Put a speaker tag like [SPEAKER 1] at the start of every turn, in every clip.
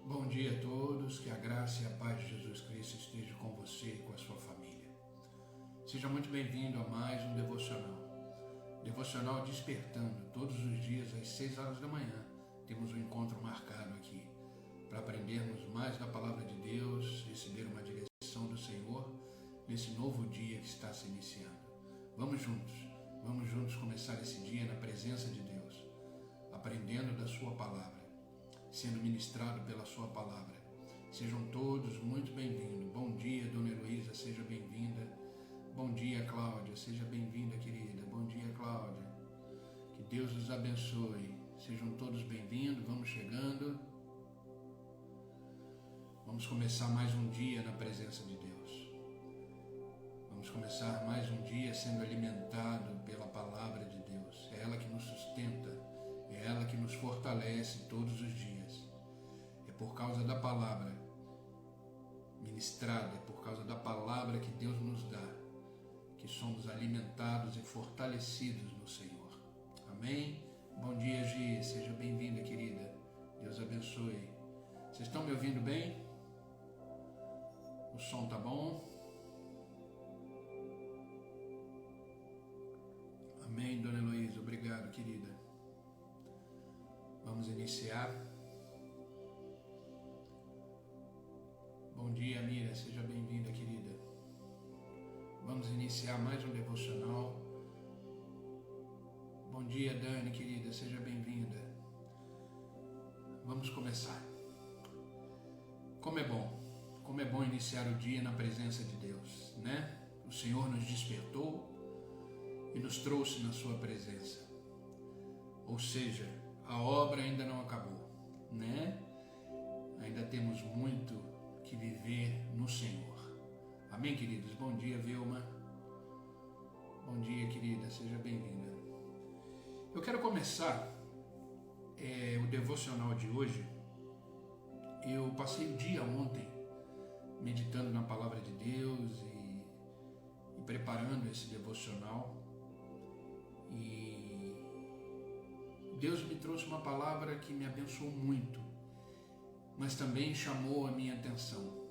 [SPEAKER 1] Bom dia a todos, que a graça e a paz de Jesus Cristo esteja com você e com a sua família. Seja muito bem-vindo a mais um Devocional Despertando. Todos os dias às 6 horas da manhã temos um encontro marcado aqui para aprendermos mais da Palavra de Deus, receber uma direção do Senhor nesse novo dia que está se iniciando. Vamos juntos começar esse dia na presença de Deus, aprendendo da sua palavra, sendo ministrado pela sua palavra. Sejam todos muito bem-vindos. Bom dia, Dona Heloísa, seja bem-vinda. Bom dia, Cláudia, seja bem-vinda, querida. Bom dia, Cláudia. Que Deus os abençoe. Sejam todos bem-vindos, vamos chegando. Vamos começar mais um dia na presença de Deus. Vamos começar mais um dia sendo alimentado pela palavra de Deus. É ela que nos sustenta, é ela que nos fortalece todos os dias. É por causa da palavra ministrada, é por causa da palavra que Deus nos dá, que somos alimentados e fortalecidos no Senhor. Amém? Bom dia, Gi, seja bem-vinda, querida. Deus abençoe. Vocês estão me ouvindo bem? O som tá bom? Amém, Dona Heloísa, obrigado, querida. Vamos iniciar. Bom dia, Mira, seja bem-vinda, querida. Vamos iniciar mais um devocional. Bom dia, Dani, querida, seja bem-vinda. Vamos começar. Como é bom iniciar o dia na presença de Deus, né? O Senhor nos despertou e nos trouxe na sua presença. Ou seja, a obra ainda não acabou, né? Ainda temos muito que viver no Senhor. Amém, queridos? Bom dia, Vilma. Bom dia, querida. Seja bem-vinda. Eu quero começar o devocional de hoje. Eu passei o dia ontem meditando na Palavra de Deus e preparando esse devocional. E Deus me trouxe uma palavra que me abençoou muito, mas também chamou a minha atenção.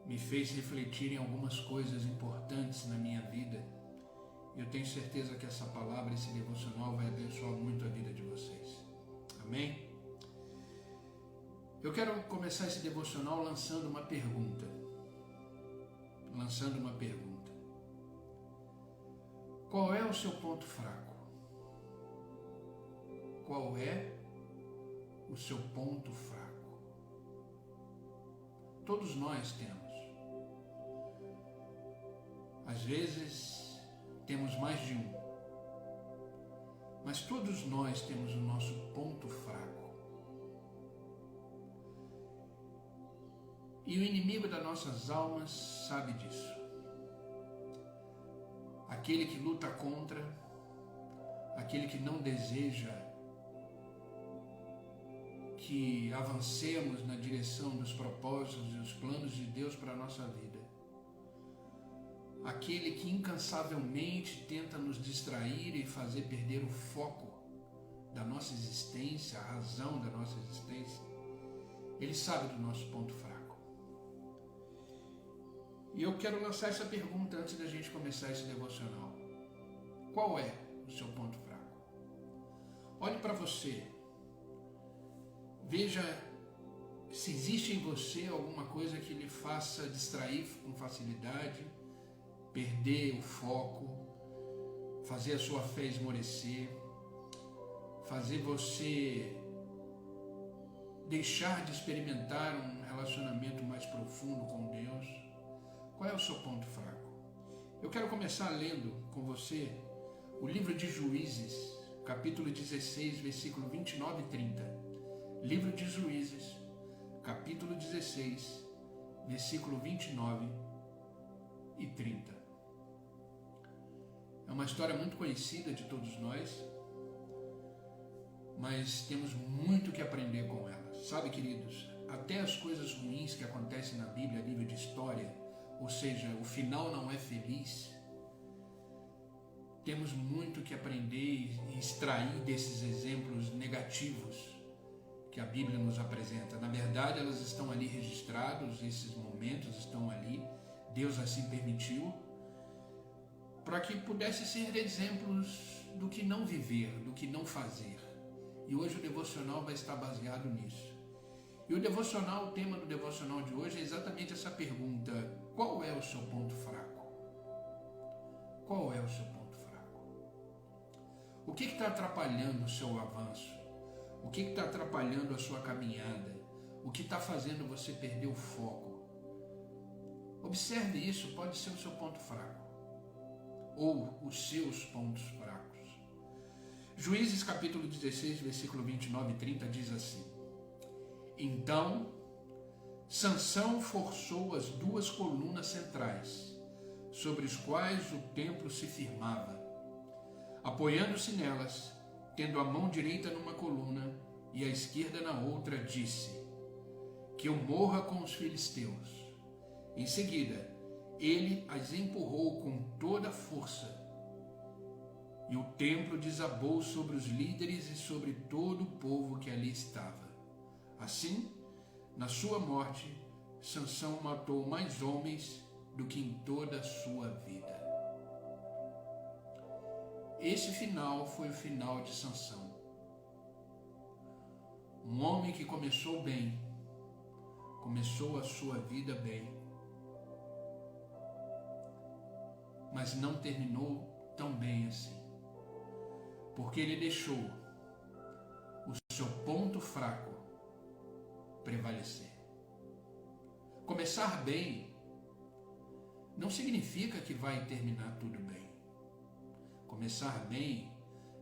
[SPEAKER 1] Me fez refletir em algumas coisas importantes na minha vida. E eu tenho certeza que essa palavra, esse devocional vai abençoar muito a vida de vocês. Amém? Eu quero começar esse devocional lançando uma pergunta. Qual é o seu ponto fraco? Qual é o seu ponto fraco? Todos nós temos. Às vezes temos mais de um, mas todos nós temos o nosso ponto fraco. E o inimigo das nossas almas sabe disso. Aquele que luta contra, aquele que não deseja que avancemos na direção dos propósitos e os planos de Deus para a nossa vida. Aquele que incansavelmente tenta nos distrair e fazer perder o foco da nossa existência, a razão da nossa existência. Ele sabe do nosso ponto fraco. E eu quero lançar essa pergunta antes da gente começar esse devocional. Qual é o seu ponto fraco? Olhe para você. Veja se existe em você alguma coisa que lhe faça distrair com facilidade, perder o foco, fazer a sua fé esmorecer, fazer você deixar de experimentar um relacionamento mais profundo com Deus. Qual é o seu ponto fraco? Eu quero começar lendo com você o livro de Juízes, capítulo 16, versículo 29 e 30. Livro de Juízes, capítulo 16, versículo 29 e 30. É uma história muito conhecida de todos nós, mas temos muito que aprender com ela. Sabe, queridos, até as coisas ruins que acontecem na Bíblia, a nível de história, ou seja, o final não é feliz, temos muito que aprender e extrair desses exemplos negativos que a Bíblia nos apresenta. Na verdade, elas estão ali registradas, esses momentos estão ali, Deus assim permitiu, para que pudesse ser exemplos do que não viver, do que não fazer. E hoje o devocional vai estar baseado nisso. E o devocional, o tema do devocional de hoje é exatamente essa pergunta: qual é o seu ponto fraco? Qual é o seu ponto fraco? O que está atrapalhando o seu avanço? O que está atrapalhando a sua caminhada? O que está fazendo você perder o foco? Observe isso, pode ser o seu ponto fraco ou os seus pontos fracos. Juízes capítulo 16, versículo 29 e 30 diz assim: Então Sansão forçou as 2 colunas centrais, sobre as quais o templo se firmava. Apoiando-se nelas, tendo a mão direita numa coluna e a esquerda na outra, disse: Que eu morra com os filisteus. Em seguida, ele as empurrou com toda a força, e o templo desabou sobre os líderes e sobre todo o povo que ali estava. Assim, na sua morte, Sansão matou mais homens do que em toda a sua vida. Esse final foi o final de Sansão. Um homem que começou bem, começou a sua vida bem, mas não terminou tão bem assim, porque ele deixou o seu ponto fraco prevalecer. Começar bem não significa que vai terminar tudo bem. Começar bem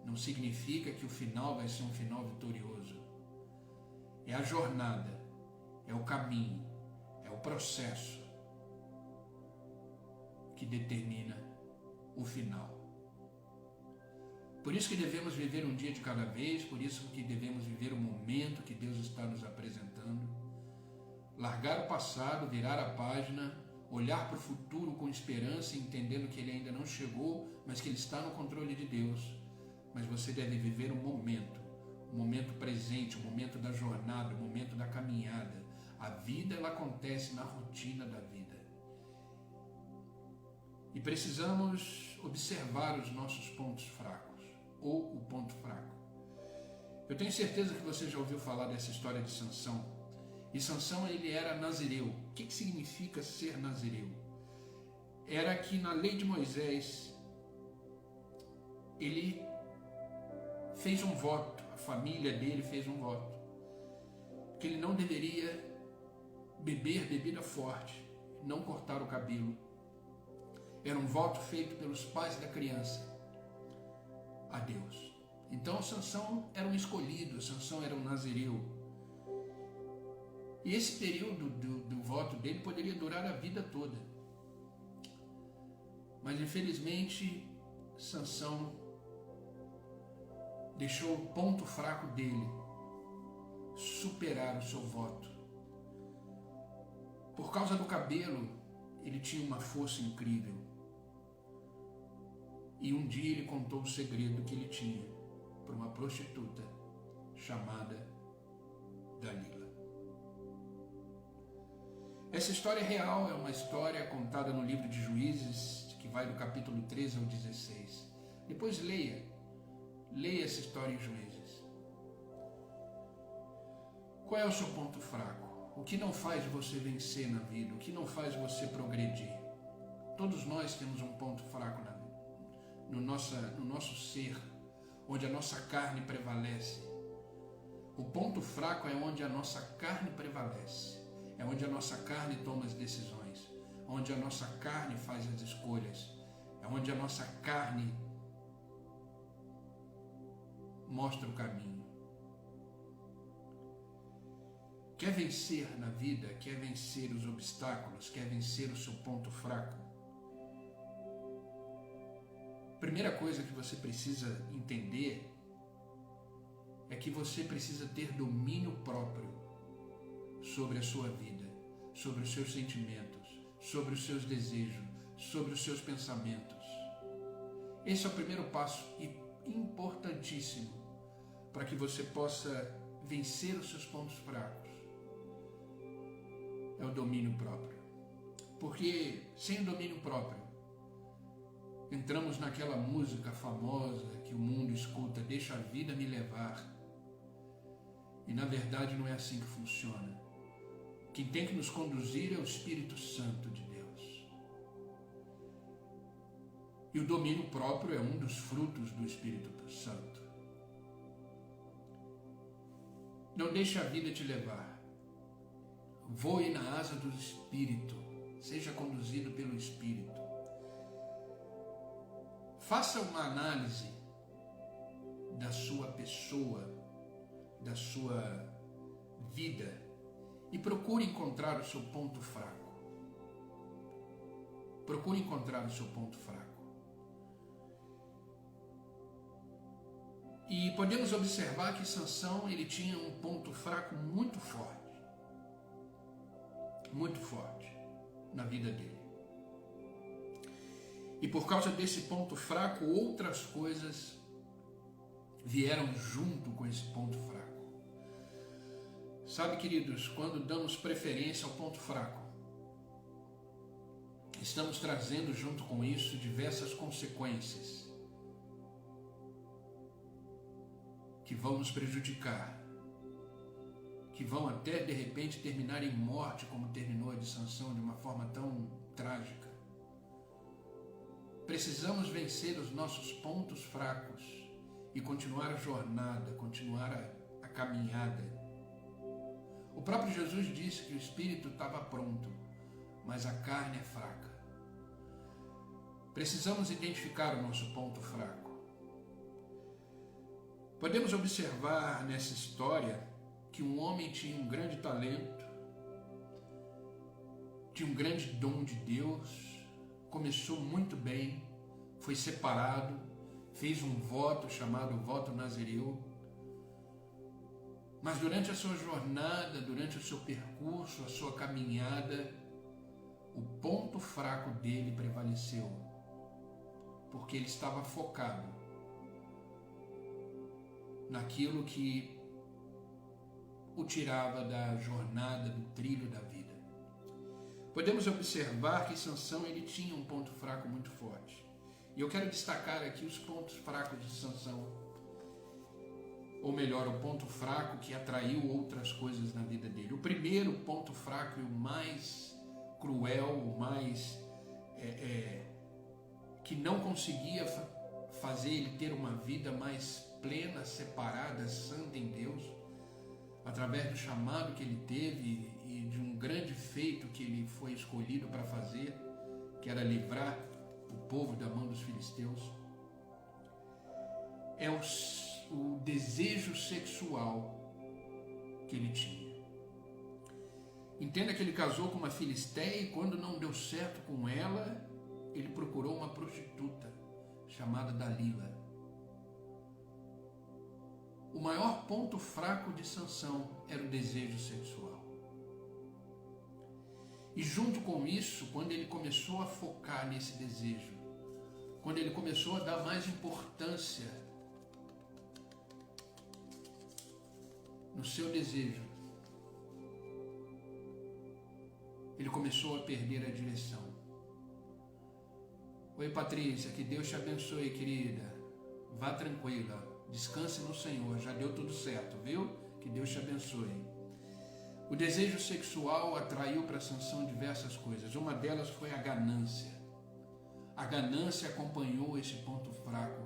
[SPEAKER 1] não significa que o final vai ser um final vitorioso. É a jornada, é o caminho, é o processo que determina o final. Por isso que devemos viver um dia de cada vez, por isso que devemos viver o momento que Deus está nos apresentando, largar o passado, virar a página, olhar para o futuro com esperança, entendendo que ele ainda não chegou, mas que ele está no controle de Deus. Mas você deve viver o momento presente, o momento da jornada, o momento da caminhada. A vida, ela acontece na rotina da vida. E precisamos observar os nossos pontos fracos, ou o ponto fraco. Eu tenho certeza que você já ouviu falar dessa história de Sansão. E Sansão, ele era nazireu. O que significa ser nazireu? Era que na lei de Moisés, ele fez um voto, a família dele fez um voto, que ele não deveria beber bebida forte, não cortar o cabelo. Era um voto feito pelos pais da criança a Deus. Então Sansão era um escolhido, Sansão era um nazireu. E esse período do voto dele poderia durar a vida toda. Mas infelizmente Sansão deixou o ponto fraco dele superar o seu voto. Por causa do cabelo, ele tinha uma força incrível. E um dia ele contou o segredo que ele tinha para uma prostituta chamada Dalila. Essa história é real, é uma história contada no livro de Juízes, que vai do capítulo 13 ao 16. Depois leia essa história em Juízes. Qual é o seu ponto fraco? O que não faz você vencer na vida? O que não faz você progredir? Todos nós temos um ponto fraco na vida, no nosso ser, onde a nossa carne prevalece. O ponto fraco é onde a nossa carne prevalece, é onde a nossa carne toma as decisões, onde a nossa carne faz as escolhas, é onde a nossa carne mostra o caminho. Quer vencer na vida, quer vencer os obstáculos, quer vencer o seu ponto fraco? Primeira coisa que você precisa entender é que você precisa ter domínio próprio sobre a sua vida, sobre os seus sentimentos, sobre os seus desejos, sobre os seus pensamentos. Esse é o primeiro passo importantíssimo para que você possa vencer os seus pontos fracos é o domínio próprio. Porque sem o domínio próprio, entramos naquela música famosa que o mundo escuta, deixa a vida me levar. E na verdade não é assim que funciona. Quem tem que nos conduzir é o Espírito Santo de Deus. E o domínio próprio é um dos frutos do Espírito Santo. Não deixe a vida te levar. Voe na asa do Espírito. Seja conduzido pelo Espírito. Faça uma análise da sua pessoa, da sua vida e procure encontrar o seu ponto fraco. Procure encontrar o seu ponto fraco. E podemos observar que Sansão, ele tinha um ponto fraco muito forte na vida dele. E por causa desse ponto fraco, outras coisas vieram junto com esse ponto fraco. Sabe, queridos, quando damos preferência ao ponto fraco, estamos trazendo junto com isso diversas consequências que vão nos prejudicar, que vão até de repente terminar em morte, como terminou a de Sansão, de uma forma tão trágica. Precisamos vencer os nossos pontos fracos e continuar a jornada, continuar a caminhada. O próprio Jesus disse que o espírito estava pronto, mas a carne é fraca. Precisamos identificar o nosso ponto fraco. Podemos observar nessa história que um homem tinha um grande talento, tinha um grande dom de Deus, começou muito bem, foi separado, fez um voto chamado voto nazireu, mas durante a sua jornada, durante o seu percurso, a sua caminhada, o ponto fraco dele prevaleceu, porque ele estava focado naquilo que o tirava da jornada, do trilho da vida. Podemos observar que Sansão, ele tinha um ponto fraco muito forte. E eu quero destacar aqui os pontos fracos de Sansão. Ou melhor, o ponto fraco que atraiu outras coisas na vida dele. O primeiro ponto fraco e o mais cruel, o mais que não conseguia fazer ele ter uma vida mais plena, separada, santa em Deus, através do chamado que ele teve e de um grande feito que ele foi escolhido para fazer, que era livrar o povo da mão dos filisteus, é o desejo sexual que ele tinha. Entenda que ele casou com uma filisteia e quando não deu certo com ela, ele procurou uma prostituta chamada Dalila. O maior ponto fraco de Sansão era o desejo sexual. E junto com isso, quando ele começou a focar nesse desejo, quando ele começou a dar mais importância no seu desejo, ele começou a perder a direção. Oi, Patrícia, que Deus te abençoe, querida. Vá tranquila, descanse no Senhor, já deu tudo certo, viu? Que Deus te abençoe. O desejo sexual atraiu para Sansão diversas coisas. Uma delas foi a ganância. A ganância acompanhou esse ponto fraco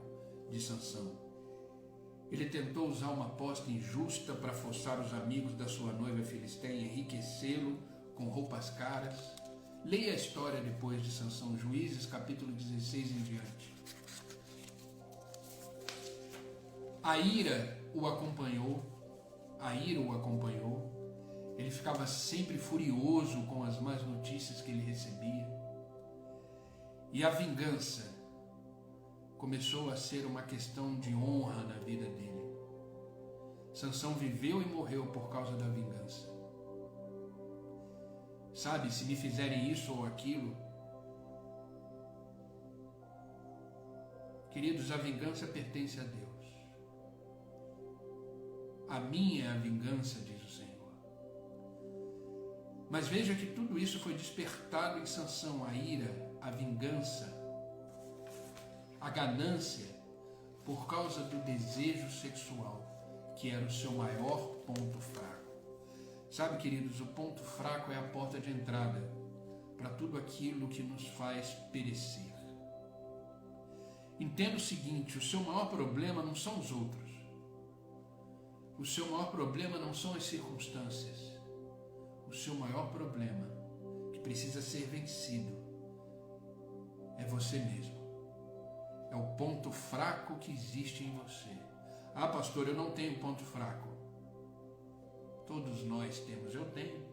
[SPEAKER 1] de Sansão. Ele tentou usar uma aposta injusta para forçar os amigos da sua noiva filisteia a enriquecê-lo com roupas caras. Leia a história depois de Sansão, Juízes, capítulo 16 em diante. A ira o acompanhou, ele ficava sempre furioso com as más notícias que ele recebia. E a vingança começou a ser uma questão de honra na vida dele. Sansão viveu e morreu por causa da vingança. Sabe, se me fizerem isso ou aquilo, queridos, a vingança pertence a Deus. A minha é a vingança, diz o Senhor. Mas veja que tudo isso foi despertado em Sansão, a ira, a vingança, a ganância, por causa do desejo sexual, que era o seu maior ponto fraco. Sabe, queridos, o ponto fraco é a porta de entrada para tudo aquilo que nos faz perecer. Entenda o seguinte, o seu maior problema não são os outros. O seu maior problema não são as circunstâncias. O seu maior problema, que precisa ser vencido, é você mesmo. É o ponto fraco que existe em você. Ah, pastor, eu não tenho ponto fraco. Todos nós temos, eu tenho.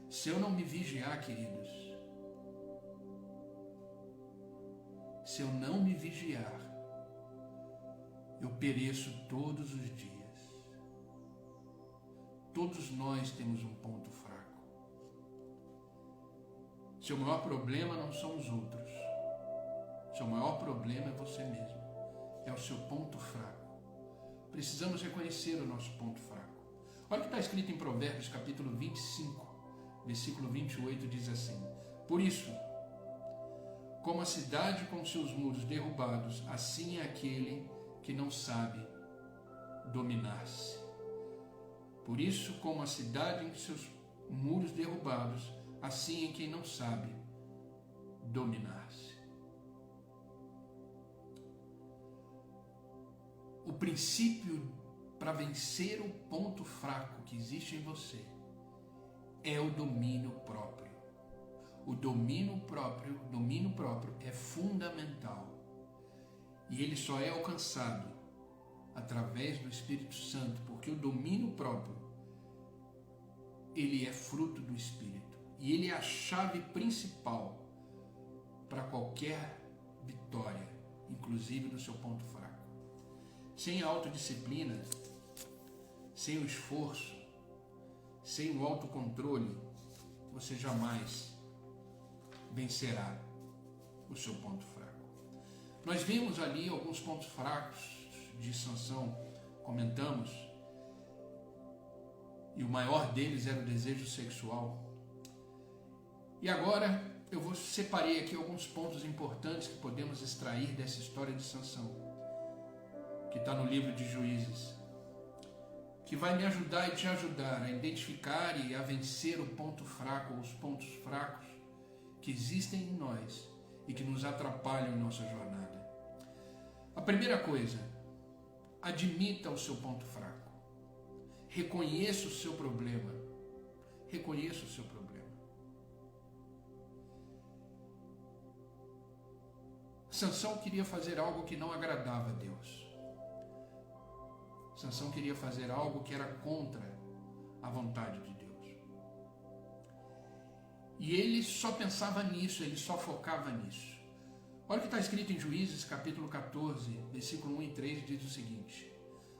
[SPEAKER 1] Se eu não me vigiar, queridos, se eu não me vigiar, eu pereço todos os dias. Todos nós temos um ponto fraco. Seu maior problema não são os outros. Seu maior problema é você mesmo. É o seu ponto fraco. Precisamos reconhecer o nosso ponto fraco. Olha o que está escrito em Provérbios, capítulo 25, versículo 28, diz assim: Por isso, como a cidade com seus muros derrubados, assim é aquele que não sabe dominar-se. Por isso, como a cidade em seus muros derrubados, assim é quem não sabe dominar-se. O princípio para vencer o ponto fraco que existe em você é o domínio próprio. O domínio próprio é fundamental. E ele só é alcançado através do Espírito Santo, porque o domínio próprio, ele é fruto do Espírito. E ele é a chave principal para qualquer vitória, inclusive do seu ponto fraco. Sem a autodisciplina, sem o esforço, sem o autocontrole, você jamais vencerá o seu ponto fraco. Nós vimos ali alguns pontos fracos de Sansão, comentamos, e o maior deles era o desejo sexual. E agora eu separei aqui alguns pontos importantes que podemos extrair dessa história de Sansão, que está no livro de Juízes, que vai me ajudar e te ajudar a identificar e a vencer o ponto fraco, ou os pontos fracos que existem em nós e que nos atrapalham em nossa jornada. A primeira coisa, admita o seu ponto fraco. Reconheça o seu problema. Reconheça o seu problema. Sansão queria fazer algo que não agradava a Deus. Sansão queria fazer algo que era contra a vontade de Deus. E ele só pensava nisso, ele só focava nisso. Olha o que está escrito em Juízes, capítulo 14, versículo 1 e 3, diz o seguinte: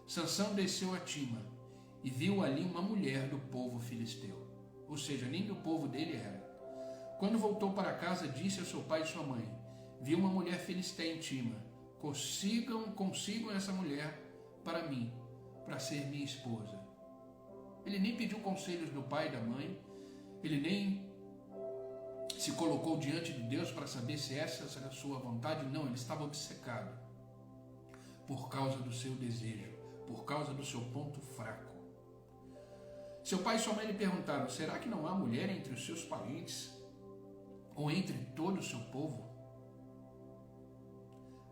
[SPEAKER 1] Sansão desceu a Tima e viu ali uma mulher do povo filisteu, ou seja, nem do povo dele era. Quando voltou para casa, disse a seu pai e sua mãe: vi uma mulher filisteia em Tima, consigam essa mulher para mim, para ser minha esposa. Ele nem pediu conselhos do pai e da mãe, ele nem se colocou diante de Deus para saber se essa era a sua vontade. Não, ele estava obcecado por causa do seu desejo, por causa do seu ponto fraco. Seu pai e sua mãe lhe perguntaram: será que não há mulher entre os seus parentes ou entre todo o seu povo?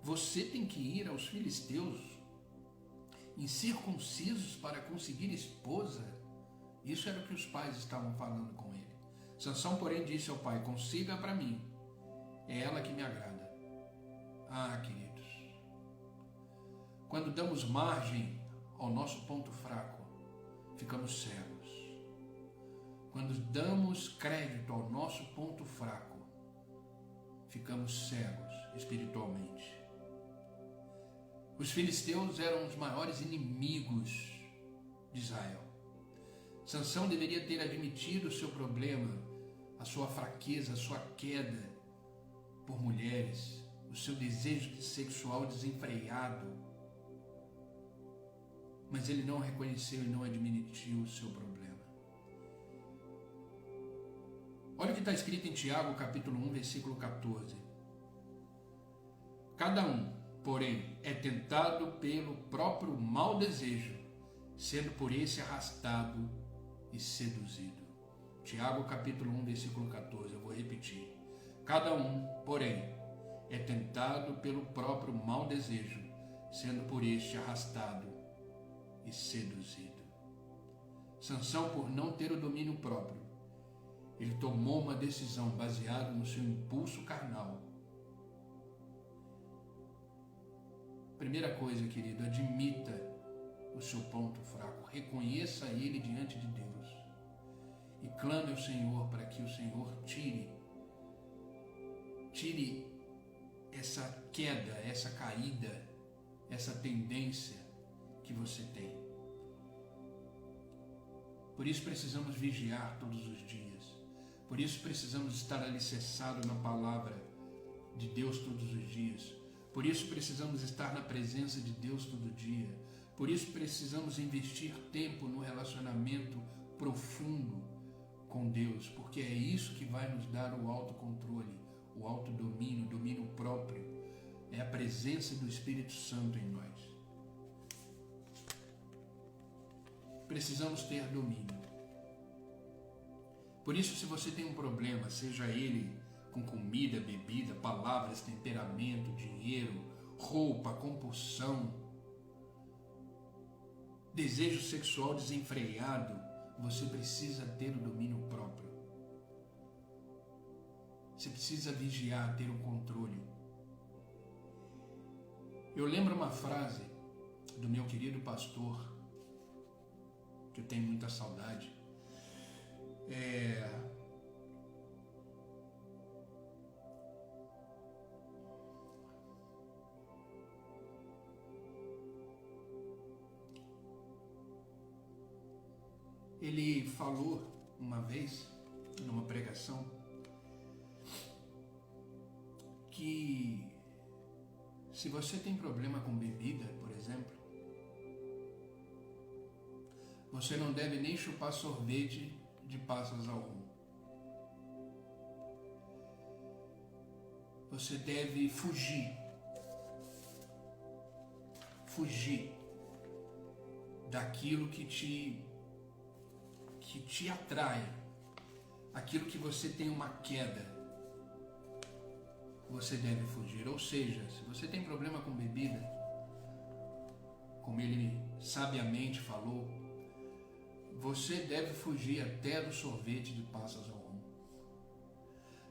[SPEAKER 1] Você tem que ir aos filisteus incircuncisos para conseguir esposa? Isso era o que os pais estavam falando com ele. Sansão, porém, disse ao pai: consiga para mim, é ela que me agrada. Ah, queridos, quando damos margem ao nosso ponto fraco, ficamos cegos. Quando damos crédito ao nosso ponto fraco, ficamos cegos espiritualmente. Os filisteus eram os maiores inimigos de Israel. Sansão deveria ter admitido o seu problema, a sua fraqueza, a sua queda por mulheres, o seu desejo sexual desenfreado. mas ele não reconheceu e não admitiu o seu problema. Olha o que está escrito em Tiago, capítulo 1, versículo 14. Cada um, porém, é tentado pelo próprio mau desejo, sendo por esse arrastado e seduzido. Tiago, capítulo 1, versículo 14, eu vou repetir. Cada um, porém, é tentado pelo próprio mau desejo, sendo por este arrastado e seduzido. Sansão, por não ter o domínio próprio, ele tomou uma decisão baseada no seu impulso carnal. Primeira coisa, querido, admita o seu ponto fraco, reconheça ele diante de Deus e clame ao Senhor para que o Senhor tire essa queda, essa caída, essa tendência que você tem. Por isso precisamos vigiar todos os dias. Por isso precisamos estar alicerçados na palavra de Deus todos os dias. Por isso precisamos estar na presença de Deus todo dia. Por isso precisamos investir tempo no relacionamento profundo com Deus, porque é isso que vai nos dar o autocontrole, o autodomínio, o domínio próprio. É a presença do Espírito Santo em nós. Precisamos ter domínio. Por isso, se você tem um problema, seja ele com comida, bebida, palavras, temperamento, dinheiro, roupa, compulsão, desejo sexual desenfreado, você precisa ter o domínio próprio. Você precisa vigiar, ter o controle. Eu lembro uma frase do meu querido pastor, que eu tenho muita saudade. Ele falou uma vez, numa pregação, que se você tem problema com bebida, por exemplo, você não deve nem chupar sorvete de passas ao rum. Você deve fugir daquilo que te atrai, aquilo que você tem uma queda, você deve fugir. Ou seja, se você tem problema com bebida, como ele sabiamente falou, você deve fugir até do sorvete de passas ao rum.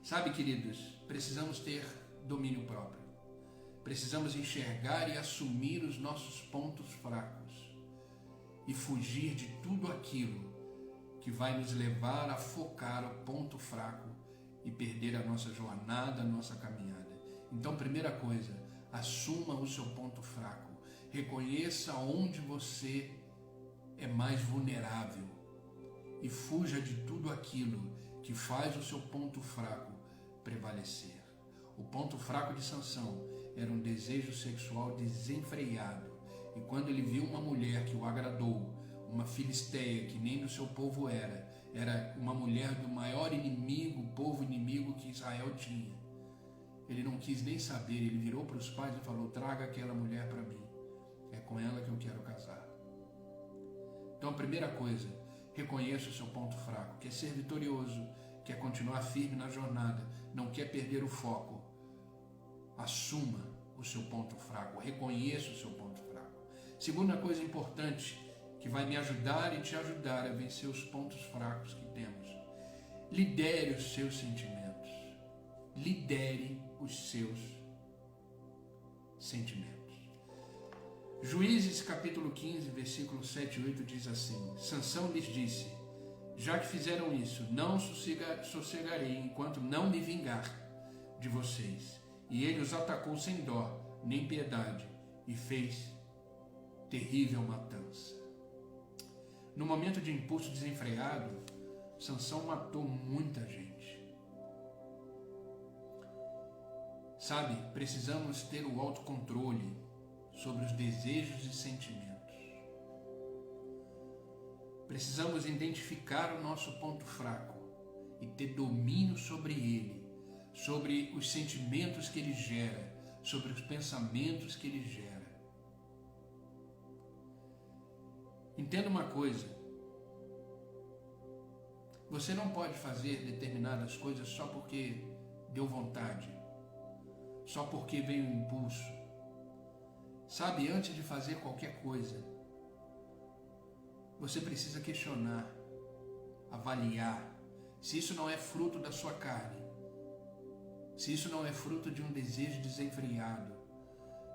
[SPEAKER 1] Sabe, queridos, precisamos ter domínio próprio. Precisamos enxergar e assumir os nossos pontos fracos e fugir de tudo aquilo que vai nos levar a focar o ponto fraco e perder a nossa jornada, a nossa caminhada. Então, primeira coisa, assuma o seu ponto fraco. Reconheça onde você é mais vulnerável e fuja de tudo aquilo que faz o seu ponto fraco prevalecer. O ponto fraco de Sansão era um desejo sexual desenfreado, e quando ele viu uma mulher que o agradou, uma filisteia que nem do seu povo era uma mulher do maior inimigo, povo inimigo que Israel tinha, ele não quis nem saber, ele virou para os pais e falou: traga aquela mulher para mim, é com ela que eu quero casar. Então, a primeira coisa, reconheça o seu ponto fraco, quer ser vitorioso, quer continuar firme na jornada, não quer perder o foco. Assuma o seu ponto fraco, reconheça o seu ponto fraco. Segunda coisa importante, que vai me ajudar e te ajudar a vencer os pontos fracos que temos: lidere os seus sentimentos. Lidere os seus sentimentos. Juízes capítulo 15, versículo 7 e 8 diz assim: Sansão lhes disse: já que fizeram isso, não sossegarei enquanto não me vingar de vocês. E ele os atacou sem dó, nem piedade, e fez terrível matança. No momento de impulso desenfreado, Sansão matou muita gente. Sabe, precisamos ter o autocontrole sobre os desejos e sentimentos. Precisamos identificar o nosso ponto fraco e ter domínio sobre ele, sobre os sentimentos que ele gera, sobre os pensamentos que ele gera. Entenda uma coisa: você não pode fazer determinadas coisas só porque deu vontade, só porque veio um impulso. Sabe, antes de fazer qualquer coisa, você precisa questionar, avaliar, se isso não é fruto da sua carne, se isso não é fruto de um desejo desenfreado,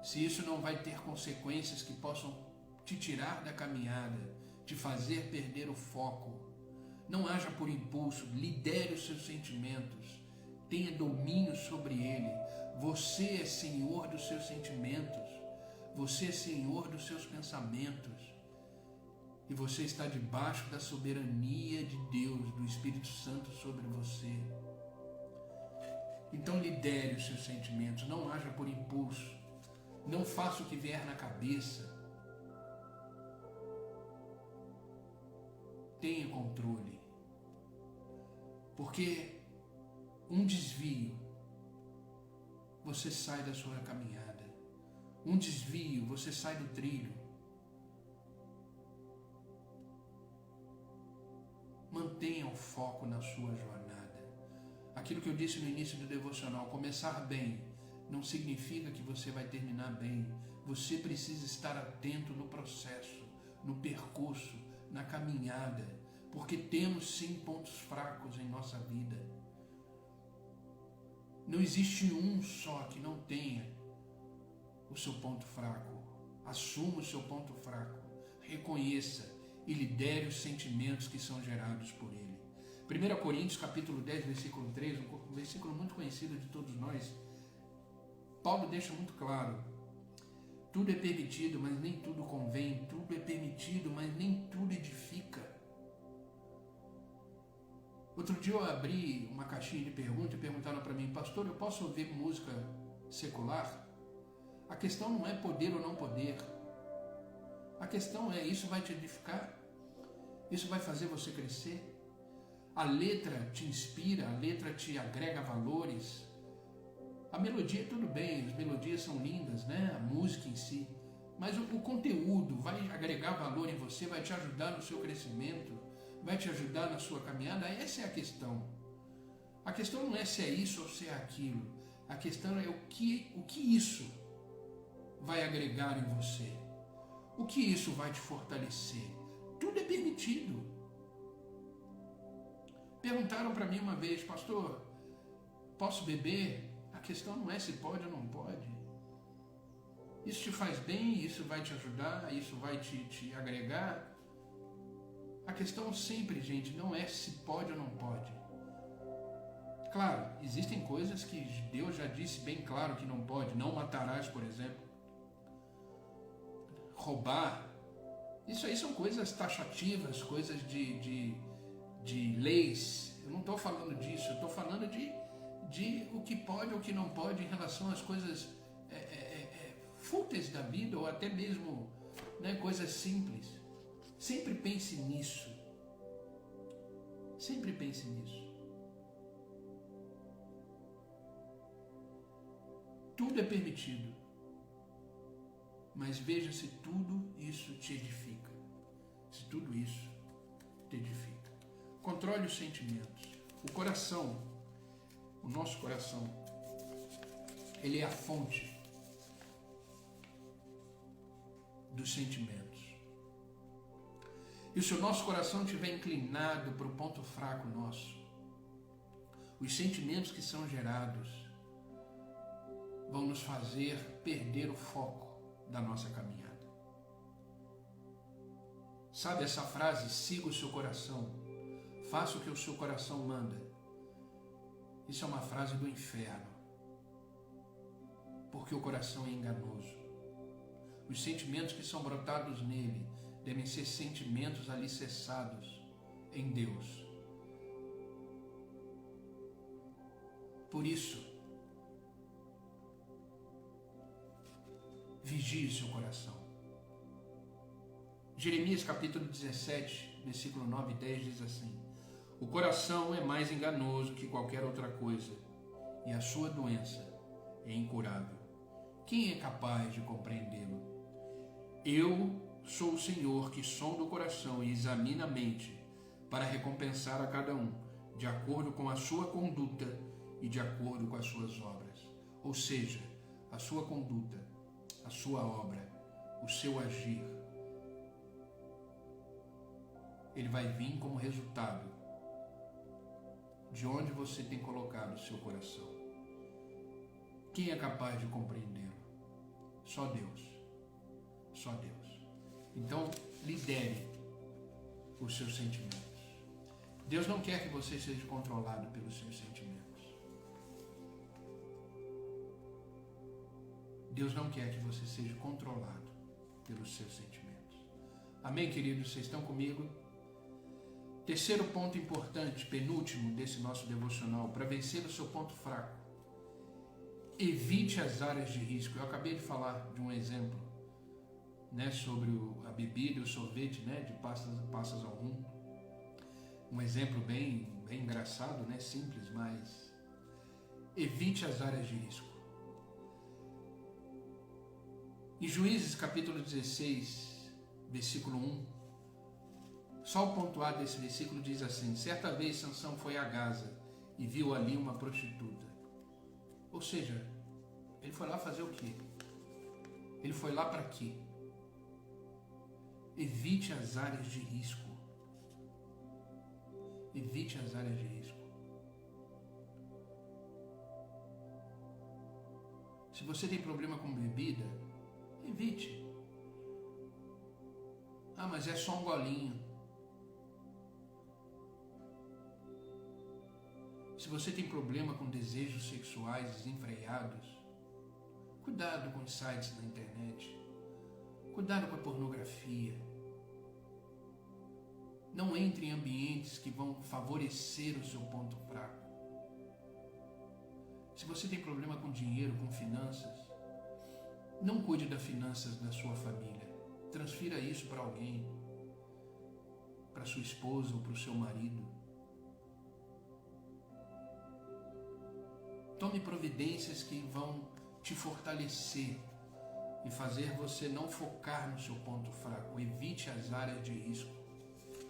[SPEAKER 1] se isso não vai ter consequências que possam te tirar da caminhada, te fazer perder o foco. Não haja por impulso, lidere os seus sentimentos, tenha domínio sobre ele. Você é senhor dos seus sentimentos, você é senhor dos seus pensamentos, e você está debaixo da soberania de Deus, do Espírito Santo sobre você. Então lidere os seus sentimentos, não haja por impulso, não faça o que vier na cabeça. Tenha controle, porque um desvio, você sai da sua caminhada. Um desvio, você sai do trilho. Mantenha o foco na sua jornada. Aquilo que eu disse no início do devocional, começar bem não significa que você vai terminar bem. Você precisa estar atento no processo, no percurso, na caminhada, porque temos sim pontos fracos em nossa vida. Não existe um só que não tenha o seu ponto fraco. Assuma o seu ponto fraco, reconheça e lidere os sentimentos que são gerados por ele. 1 Coríntios capítulo 10, versículo 3, um versículo muito conhecido de todos nós, Paulo deixa muito claro: tudo é permitido, mas nem tudo convém. Tudo é permitido, mas nem tudo edifica. Outro dia eu abri uma caixinha de perguntas e perguntaram para mim: pastor, eu posso ouvir música secular? A questão não é poder ou não poder. A questão é: isso vai te edificar? Isso vai fazer você crescer? A letra te inspira, a letra te agrega valores. A melodia, tudo bem, as melodias são lindas, né? A música em si. Mas o conteúdo vai agregar valor em você, vai te ajudar no seu crescimento, vai te ajudar na sua caminhada? Essa é a questão. A questão não é se é isso ou se é aquilo. A questão é o que isso vai agregar em você. O que isso vai te fortalecer. Tudo é permitido. Perguntaram para mim uma vez: pastor, posso beber? A questão não é se pode ou não pode. Isso te faz bem, isso vai te ajudar, isso vai te agregar. A questão sempre, gente, não é se pode ou não pode. Claro, existem coisas que Deus já disse bem claro que não pode. Não matarás, por exemplo. Roubar. Isso aí são coisas taxativas, coisas de leis. Eu não estou falando disso, eu estou falando de o que pode ou o que não pode em relação às coisas fúteis da vida, ou até mesmo, né, coisas simples. Sempre pense nisso. Sempre pense nisso. Tudo é permitido, mas veja se tudo isso te edifica. Se tudo isso te edifica. Controle os sentimentos. O coração, o nosso coração, ele é a fonte dos sentimentos. E se o nosso coração estiver inclinado para o ponto fraco nosso, os sentimentos que são gerados vão nos fazer perder o foco da nossa caminhada. Sabe essa frase: siga o seu coração, faça o que o seu coração manda? Isso é uma frase do inferno, porque o coração é enganoso. Os sentimentos que são brotados nele devem ser sentimentos alicerçados em Deus. Por isso, vigie seu coração. Jeremias capítulo 17, versículo 9 e 10 diz assim: o coração é mais enganoso que qualquer outra coisa, e a sua doença é incurável. Quem é capaz de compreendê-lo? Eu sou o Senhor que sonda o coração e examina a mente, para recompensar a cada um, de acordo com a sua conduta e de acordo com as suas obras. Ou seja, a sua conduta, a sua obra, o seu agir, ele vai vir como resultado de onde você tem colocado o seu coração. Quem é capaz de compreendê-lo? Só Deus. Só Deus. Então, lidere os seus sentimentos. Deus não quer que você seja controlado pelos seus sentimentos. Deus não quer que você seja controlado pelos seus sentimentos. Amém, queridos? Vocês estão comigo? Terceiro ponto importante, penúltimo desse nosso devocional, para vencer o seu ponto fraco. Evite as áreas de risco. Eu acabei de falar de um exemplo, sobre a bebida e o sorvete, de passas ao rum. Um exemplo bem engraçado, simples, mas evite as áreas de risco. Em Juízes capítulo 16, versículo 1, só o ponto A desse versículo diz assim: certa vez Sansão foi a Gaza e viu ali uma prostituta. Ou seja, ele foi lá fazer o quê? Ele foi lá para quê? Evite as áreas de risco. Evite as áreas de risco. Se você tem problema com bebida, evite. Ah, mas é só um golinho. Se você tem problema com desejos sexuais desenfreados, cuidado com os sites na internet. Cuidado com a pornografia. Não entre em ambientes que vão favorecer o seu ponto fraco. Se você tem problema com dinheiro, com finanças, não cuide das finanças da sua família. Transfira isso para alguém, para sua esposa ou para o seu marido. Tome providências que vão te fortalecer e fazer você não focar no seu ponto fraco. Evite as áreas de risco.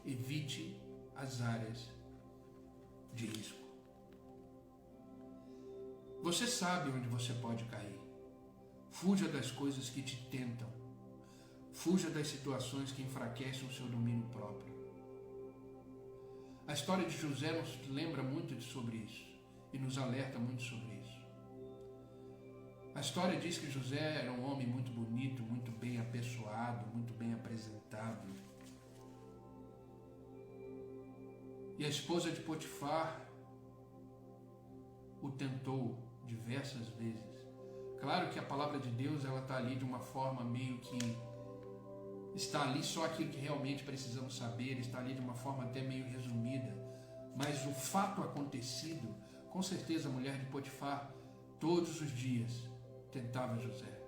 [SPEAKER 1] Evite as áreas de risco. Você sabe onde você pode cair. Fuja das coisas que te tentam. Fuja das situações que enfraquecem o seu domínio próprio. A história de José nos lembra muito sobre isso e nos alerta muito sobre isso. A história diz que José era um homem muito bonito, muito bem apessoado, muito bem apresentado. E a esposa de Potifar o tentou diversas vezes. Claro que a palavra de Deus ela está ali de uma forma meio que está ali só aquilo que realmente precisamos saber, está ali de uma forma até meio resumida. Mas o fato acontecido, com certeza a mulher de Potifar todos os dias tentava José.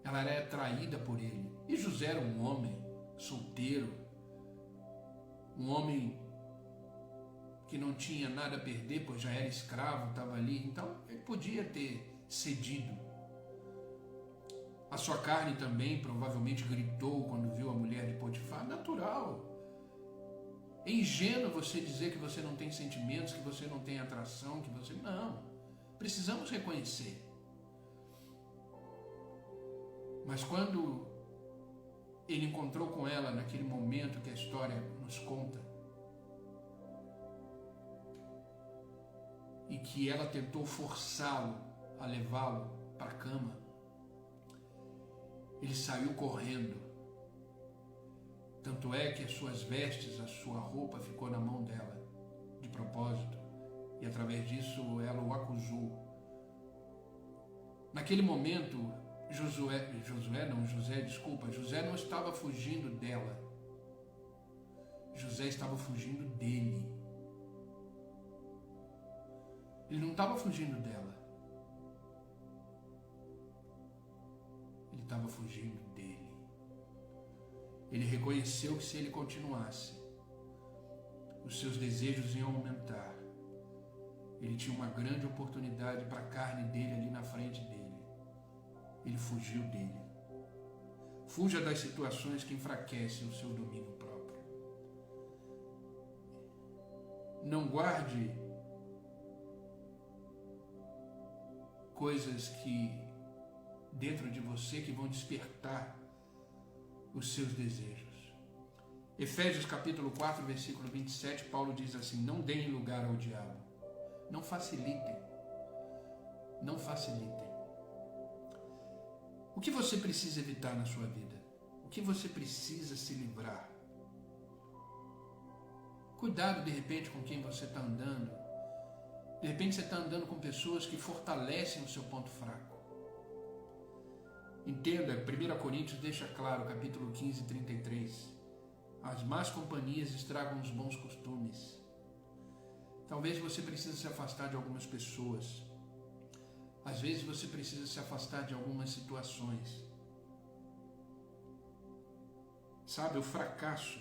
[SPEAKER 1] Ela era atraída por ele. E José era um homem solteiro, um homem que não tinha nada a perder, pois já era escravo, estava ali. Então ele podia ter cedido. A sua carne também provavelmente gritou quando viu a mulher de Potifar. Natural. É ingênuo você dizer que você não tem sentimentos, que você não tem atração, que você... Não. Precisamos reconhecer. Mas quando ele encontrou com ela naquele momento que a história nos conta, e que ela tentou forçá-lo a levá-lo para a cama, ele saiu correndo. Tanto é que as suas vestes, a sua roupa ficou na mão dela, de propósito, e através disso ela o acusou. Naquele momento, José não estava fugindo dela. José estava fugindo dele. Ele não estava fugindo dela. Ele estava fugindo dele. Ele reconheceu que se ele continuasse, os seus desejos iam aumentar. Ele tinha uma grande oportunidade para a carne dele ali na frente dele. Ele fugiu dele. Fuja das situações que enfraquecem o seu domínio próprio. Não guarde coisas que dentro de você que vão despertar os seus desejos. Efésios capítulo 4, versículo 27, Paulo diz assim: não deem lugar ao diabo. Não facilitem. Não facilitem. O que você precisa evitar na sua vida? O que você precisa se livrar? Cuidado, de repente, com quem você está andando. De repente você está andando com pessoas que fortalecem o seu ponto fraco. Entenda, 1 Coríntios deixa claro, capítulo 15, 33. As más companhias estragam os bons costumes. Talvez você precise se afastar de algumas pessoas. Às vezes você precisa se afastar de algumas situações. Sabe, o fracasso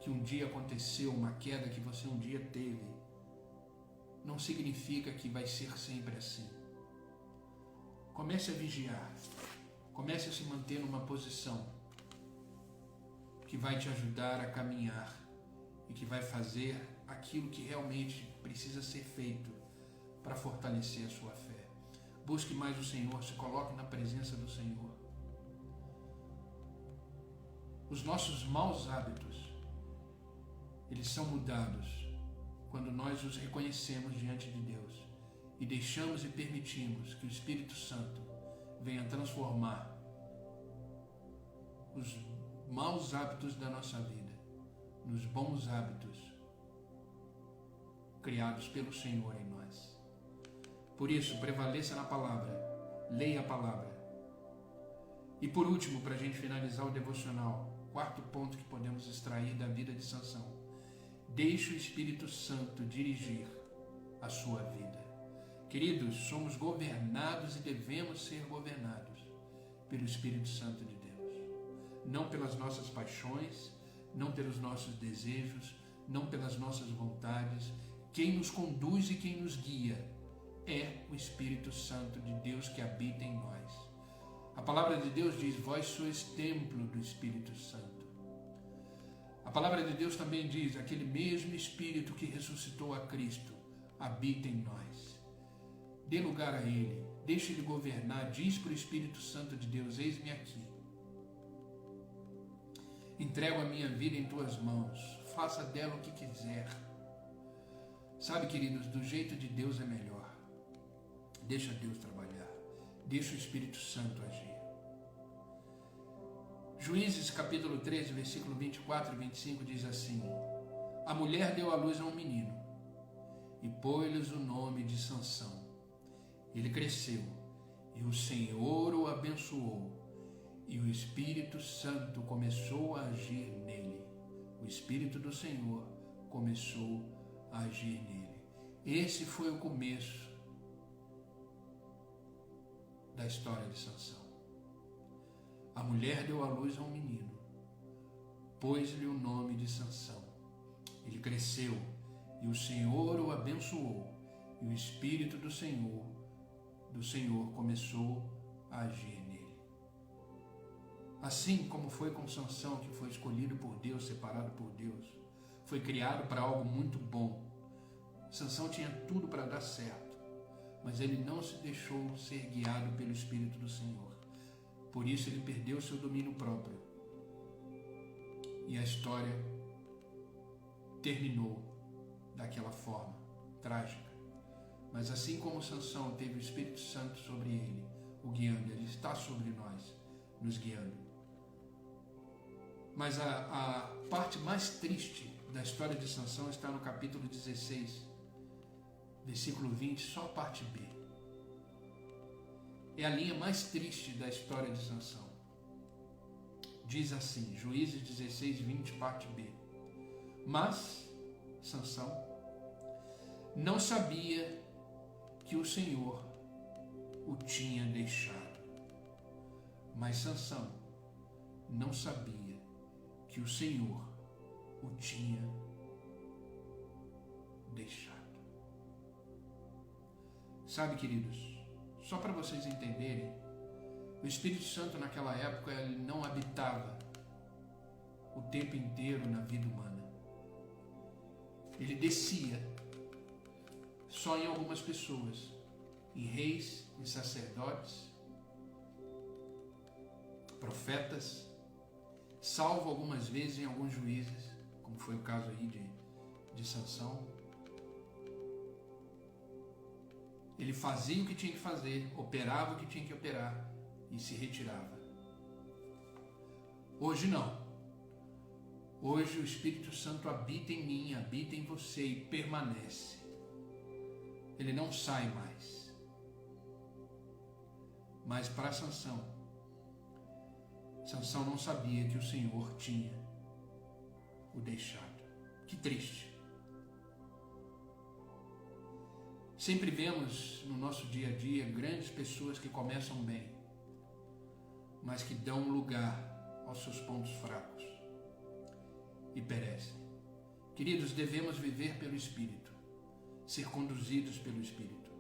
[SPEAKER 1] que um dia aconteceu, uma queda que você um dia teve, não significa que vai ser sempre assim. Comece a vigiar. Comece a se manter numa posição que vai te ajudar a caminhar e que vai fazer aquilo que realmente precisa ser feito para fortalecer a sua fé. Busque mais o Senhor, se coloque na presença do Senhor. Os nossos maus hábitos, eles são mudados quando nós os reconhecemos diante de Deus e deixamos e permitimos que o Espírito Santo venha transformar os maus hábitos da nossa vida nos bons hábitos criados pelo Senhor em nós. Por isso, prevaleça na palavra, leia a palavra. E por último, para a gente finalizar o devocional, quarto ponto que podemos extrair da vida de Sansão: deixe o Espírito Santo dirigir a sua vida. Queridos, somos governados e devemos ser governados pelo Espírito Santo de Deus. Não pelas nossas paixões, não pelos nossos desejos, não pelas nossas vontades. Quem nos conduz e quem nos guia é o Espírito Santo de Deus que habita em nós. A palavra de Deus diz: vós sois templo do Espírito Santo. A palavra de Deus também diz: aquele mesmo Espírito que ressuscitou a Cristo habita em nós. Dê lugar a Ele, deixe Ele governar. Diz para o Espírito Santo de Deus: eis-me aqui. Entrego a minha vida em tuas mãos, faça dela o que quiser. Sabe, queridos, do jeito de Deus é melhor. Deixa Deus trabalhar, deixa o Espírito Santo agir. Juízes capítulo 13, versículo 24 e 25 diz assim: a mulher deu à luz a um menino e pôs-lhes o nome de Sansão. Ele cresceu e o Senhor o abençoou. E o Espírito Santo começou a agir nele. O Espírito do Senhor começou a agir nele. Esse foi o começo da história de Sansão. A mulher deu à luz a um menino, pôs-lhe o nome de Sansão. Ele cresceu e o Senhor o abençoou. E o Espírito do Senhor começou a agir nele. Assim como foi com Sansão, que foi escolhido por Deus, separado por Deus, foi criado para algo muito bom. Sansão tinha tudo para dar certo, mas ele não se deixou ser guiado pelo Espírito do Senhor. Por isso ele perdeu seu domínio próprio. E a história terminou daquela forma trágica. Mas assim como Sansão teve o Espírito Santo sobre ele, o guiando, ele está sobre nós, nos guiando. Mas a parte mais triste da história de Sansão está no capítulo 16, versículo 20, só a parte B. É a linha mais triste da história de Sansão. Diz assim, Juízes 16, 20, parte B. Mas Sansão não sabia que o Senhor o tinha deixado. Mas Sansão não sabia que o Senhor o tinha deixado. Sabe, queridos, só para vocês entenderem, o Espírito Santo naquela época ele não habitava o tempo inteiro na vida humana. Ele descia só em algumas pessoas, em reis, em sacerdotes, profetas, salvo algumas vezes em alguns juízes, como foi o caso aí de Sansão. Ele fazia o que tinha que fazer, operava o que tinha que operar e se retirava. Hoje não. Hoje o Espírito Santo habita em mim, habita em você e permanece. Ele não sai mais. Mas para Sansão não sabia que o Senhor tinha o deixado. Que triste. Sempre vemos no nosso dia a dia grandes pessoas que começam bem, mas que dão lugar aos seus pontos fracos e perecem. Queridos, devemos viver pelo Espírito, ser conduzidos pelo Espírito.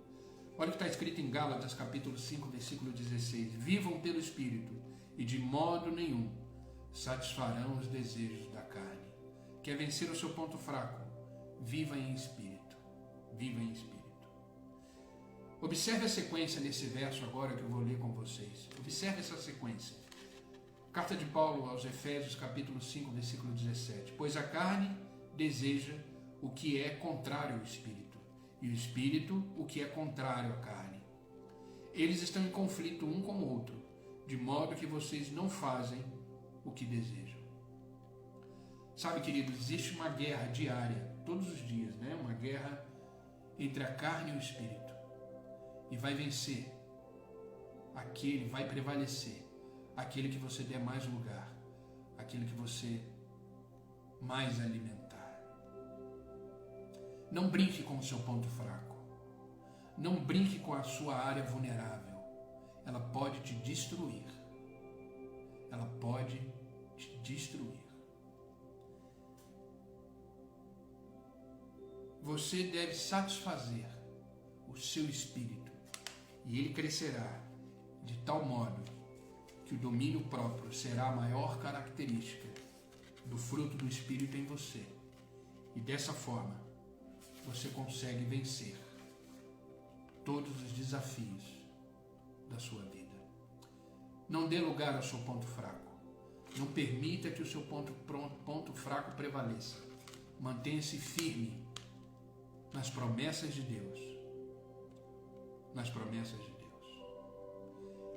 [SPEAKER 1] Olha o que está escrito em Gálatas capítulo 5, versículo 16. Vivam pelo Espírito e de modo nenhum satisfarão os desejos da carne. Quer vencer o seu ponto fraco? Viva em Espírito. Viva em Espírito. Observe a sequência nesse verso agora que eu vou ler com vocês. Observe essa sequência. Carta de Paulo aos Efésios, capítulo 5, versículo 17. Pois a carne deseja o que é contrário ao Espírito, e o Espírito o que é contrário à carne. Eles estão em conflito um com o outro, de modo que vocês não fazem o que desejam. Sabe, queridos, existe uma guerra diária, todos os dias, né? Uma guerra entre a carne e o Espírito. E vai vencer aquele, vai prevalecer aquele que você der mais lugar, aquele que você mais alimentar. Não brinque com o seu ponto fraco. Não brinque com a sua área vulnerável. Ela pode te destruir. Ela pode te destruir. Você deve satisfazer o seu espírito e ele crescerá de tal modo que o domínio próprio será a maior característica do fruto do Espírito em você. E dessa forma, você consegue vencer todos os desafios da sua vida. Não dê lugar ao seu ponto fraco. Não permita que o seu ponto fraco prevaleça. Mantenha-se firme nas promessas de Deus. Nas promessas de Deus.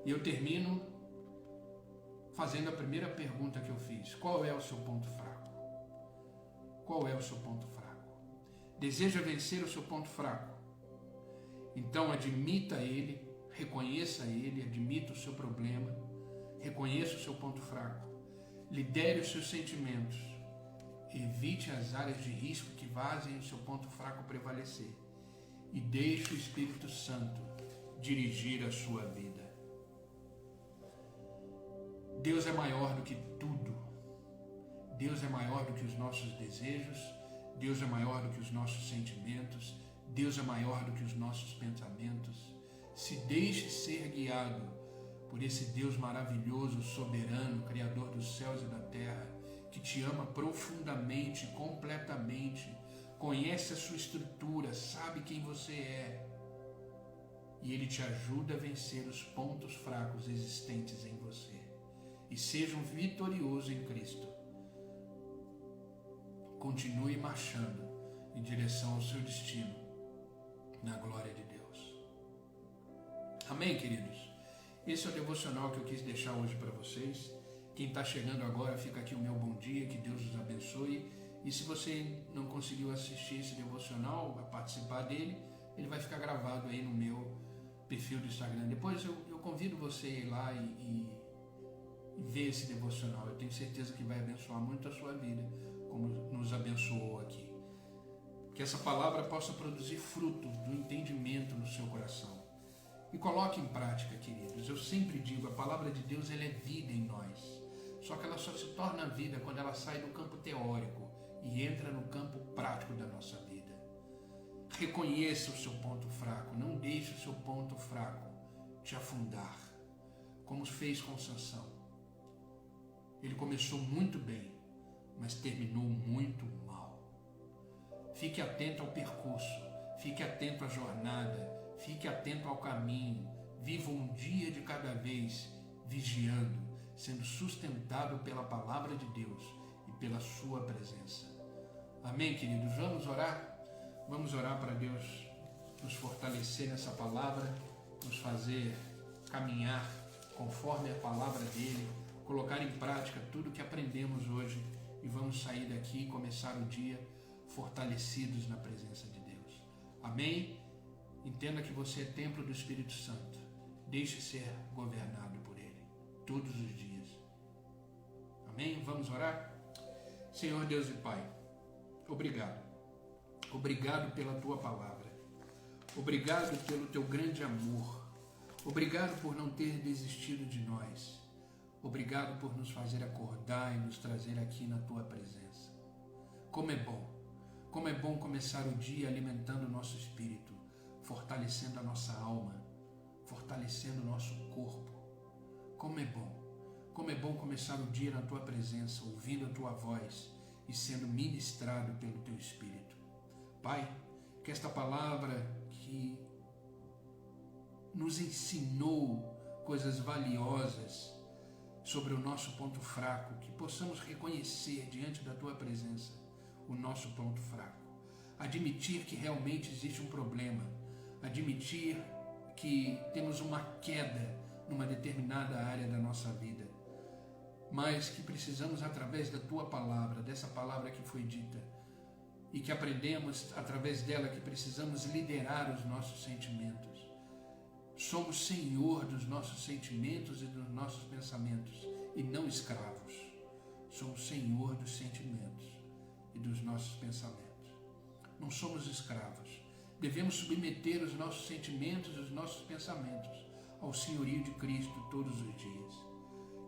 [SPEAKER 1] E eu termino fazendo a primeira pergunta que eu fiz. Qual é o seu ponto fraco? Qual é o seu ponto fraco? Deseja vencer o seu ponto fraco? Então admita ele, reconheça ele, admita o seu problema, reconheça o seu ponto fraco, lidere os seus sentimentos, evite as áreas de risco que fazem o seu ponto fraco prevalecer e deixe o Espírito Santo dirigir a sua vida. Deus é maior do que tudo. Deus é maior do que os nossos desejos. Deus é maior do que os nossos sentimentos. Deus é maior do que os nossos pensamentos. Se deixe ser guiado por esse Deus maravilhoso, soberano, Criador dos céus e da terra, que te ama profundamente, completamente, conhece a sua estrutura, sabe quem você é. E Ele te ajuda a vencer os pontos fracos existentes em você. E seja um vitorioso em Cristo. Continue marchando em direção ao seu destino, na glória de Deus. Amém, queridos? Esse é o devocional que eu quis deixar hoje para vocês. Quem está chegando agora, fica aqui o meu bom dia, que Deus os abençoe. E se você não conseguiu assistir esse devocional, a participar dele, ele vai ficar gravado aí no meu perfil do Instagram. Depois eu convido você a ir lá e ver esse devocional. Eu tenho certeza que vai abençoar muito a sua vida, como nos abençoou aqui. Que essa palavra possa produzir fruto do entendimento no seu coração. E coloque em prática, queridos. Eu sempre digo, a palavra de Deus ela é vida em nós. Só que ela só se torna vida quando ela sai do campo teórico e entra no campo prático da nossa vida. Reconheça o seu ponto fraco, não deixe o seu ponto fraco te afundar, como fez com Sansão. Ele começou muito bem, mas terminou muito mal. Fique atento ao percurso, fique atento à jornada, fique atento ao caminho, viva um dia de cada vez, vigiando, sendo sustentado pela palavra de Deus e pela sua presença. Amém, queridos? Vamos orar? Vamos orar para Deus nos fortalecer nessa palavra, nos fazer caminhar conforme a palavra dele, colocar em prática tudo que aprendemos hoje e vamos sair daqui e começar o dia fortalecidos na presença de Deus. Amém? Entenda que você é templo do Espírito Santo. Deixe ser governado por ele todos os dias. Amém? Vamos orar? Senhor Deus e Pai, obrigado. Obrigado pela tua palavra. Obrigado pelo teu grande amor. Obrigado por não ter desistido de nós. Obrigado por nos fazer acordar e nos trazer aqui na tua presença. Como é bom começar o dia alimentando o nosso espírito, fortalecendo a nossa alma, fortalecendo o nosso corpo. Como é bom começar o dia na tua presença, ouvindo a tua voz e sendo ministrado pelo teu Espírito. Pai, que esta palavra que nos ensinou coisas valiosas sobre o nosso ponto fraco, que possamos reconhecer diante da tua presença o nosso ponto fraco. Admitir que realmente existe um problema, admitir que temos uma queda numa determinada área da nossa vida, mas que precisamos, através da tua palavra, dessa palavra que foi dita, e que aprendemos através dela que precisamos liderar os nossos sentimentos. Somos senhor dos nossos sentimentos e dos nossos pensamentos, e não escravos. Somos senhor dos sentimentos e dos nossos pensamentos. Não somos escravos. Devemos submeter os nossos sentimentos e os nossos pensamentos ao senhorio de Cristo todos os dias.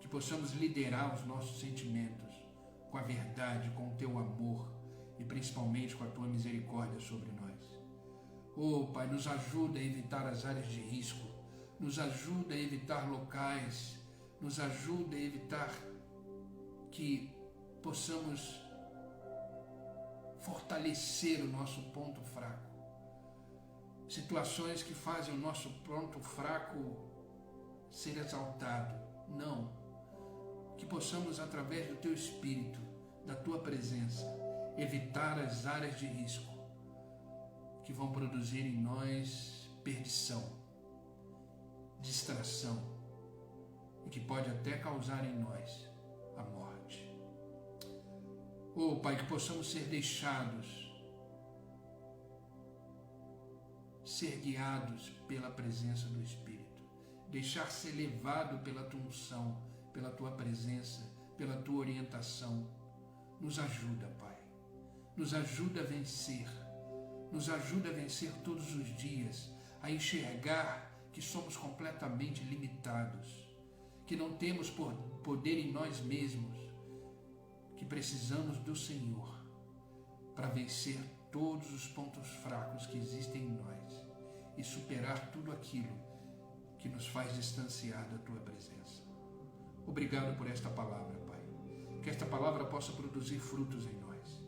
[SPEAKER 1] Que possamos liderar os nossos sentimentos com a verdade, com o teu amor e principalmente com a tua misericórdia sobre nós. Oh, Pai, nos ajuda a evitar as áreas de risco, nos ajuda a evitar locais, nos ajuda a evitar que possamos fortalecer o nosso ponto fraco. Situações que fazem o nosso ponto fraco ser exaltado. Não. Que possamos, através do teu Espírito, da tua presença, evitar as áreas de risco que vão produzir em nós perdição, distração e que pode até causar em nós a morte. Oh, Pai, que possamos ser deixados, ser guiados pela presença do Espírito, deixar ser levado pela tua unção, pela tua presença, pela tua orientação. Nos ajuda, Pai. Nos ajuda a vencer. Nos ajuda a vencer todos os dias, a enxergar que somos completamente limitados, que não temos poder em nós mesmos, que precisamos do Senhor para vencer todos os pontos fracos que existem em nós e superar tudo aquilo que nos faz distanciar da tua presença. Obrigado por esta palavra, Pai. Que esta palavra possa produzir frutos em nós,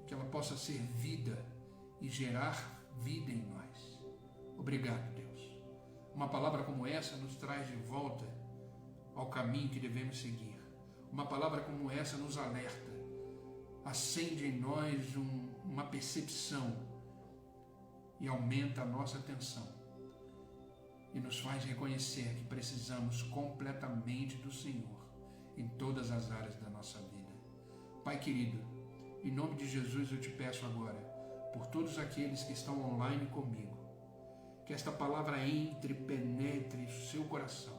[SPEAKER 1] que ela possa ser vida e gerar vida em nós. Obrigado, Deus. Uma palavra como essa nos traz de volta ao caminho que devemos seguir. Uma palavra como essa nos alerta, acende em nós uma percepção e aumenta a nossa atenção e nos faz reconhecer que precisamos completamente do Senhor em todas as áreas da nossa vida. Pai querido, em nome de Jesus eu te peço agora, por todos aqueles que estão online comigo, que esta palavra entre, penetre o seu coração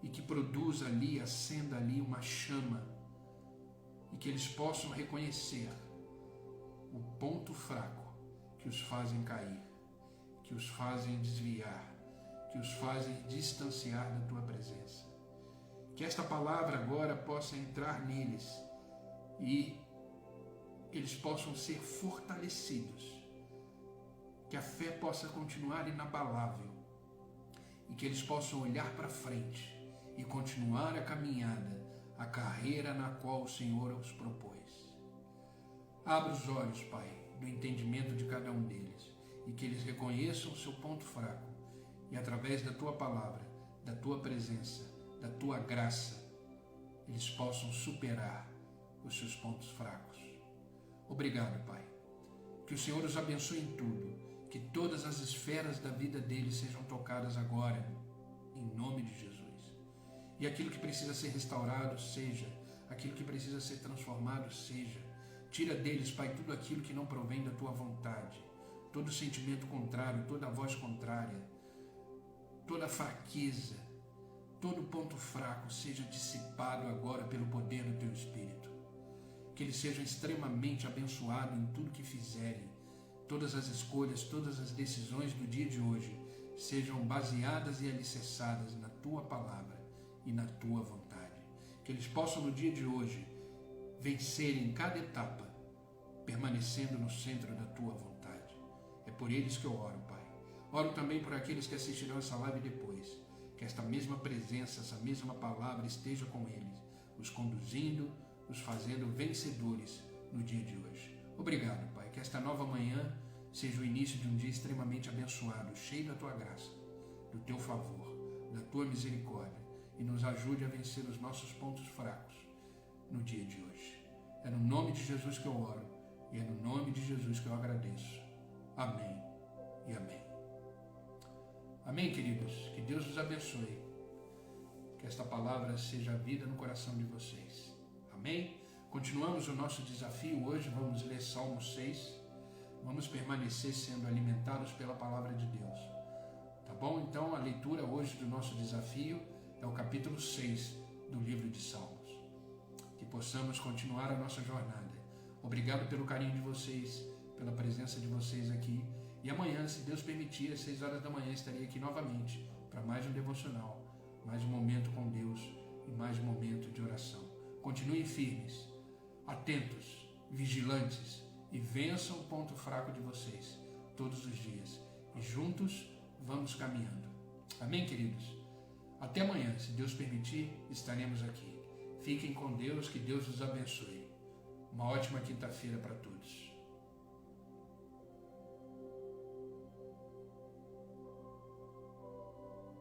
[SPEAKER 1] e que produza ali, acenda ali uma chama e que eles possam reconhecer o ponto fraco que os fazem cair, que os fazem desviar, que os fazem distanciar da tua presença. Que esta palavra agora possa entrar neles e eles possam ser fortalecidos. Que a fé possa continuar inabalável e que eles possam olhar para frente e continuar a caminhada, a carreira na qual o Senhor os propôs. Abra os olhos, Pai, do entendimento de cada um deles e que eles reconheçam o seu ponto fraco e através da Tua palavra, da Tua presença, da Tua graça, eles possam superar os seus pontos fracos. Obrigado, Pai. Que o Senhor os abençoe em tudo, que todas as esferas da vida deles sejam tocadas agora, em nome de Jesus. E aquilo que precisa ser restaurado, seja. Aquilo que precisa ser transformado, seja. Tira deles, Pai, tudo aquilo que não provém da Tua vontade, todo sentimento contrário, toda voz contrária, toda fraqueza, todo ponto fraco seja dissipado agora pelo poder do Teu Espírito. Que eles sejam extremamente abençoados em tudo que fizerem. Todas as escolhas, todas as decisões do dia de hoje sejam baseadas e alicerçadas na Tua palavra e na Tua vontade. Que eles possam no dia de hoje vencerem cada etapa, permanecendo no centro da Tua vontade. É por eles que eu oro, Pai. Oro também por aqueles que assistirão essa live depois. Que esta mesma presença, essa mesma palavra esteja com eles, os conduzindo, os fazendo vencedores no dia de hoje. Obrigado, Pai, que esta nova manhã seja o início de um dia extremamente abençoado, cheio da Tua graça, do Teu favor, da Tua misericórdia, e nos ajude a vencer os nossos pontos fracos no dia de hoje. É no nome de Jesus que eu oro, e é no nome de Jesus que eu agradeço. Amém e amém. Amém, queridos? Que Deus os abençoe. Que esta palavra seja vida no coração de vocês. Amém? Continuamos o nosso desafio hoje, vamos ler Salmo 6, vamos permanecer sendo alimentados pela palavra de Deus, tá bom? Então a leitura hoje do nosso desafio é o capítulo 6 do livro de Salmos. Que possamos continuar a nossa jornada. Obrigado pelo carinho de vocês, pela presença de vocês aqui, e amanhã, se Deus permitir, às 6 horas da manhã estarei aqui novamente para mais um devocional, mais um momento com Deus e mais um momento de oração. Continuem firmes, atentos, vigilantes e vençam o ponto fraco de vocês todos os dias. E juntos vamos caminhando. Amém, queridos? Até amanhã, se Deus permitir, estaremos aqui. Fiquem com Deus, que Deus os abençoe. Uma ótima quinta-feira para todos.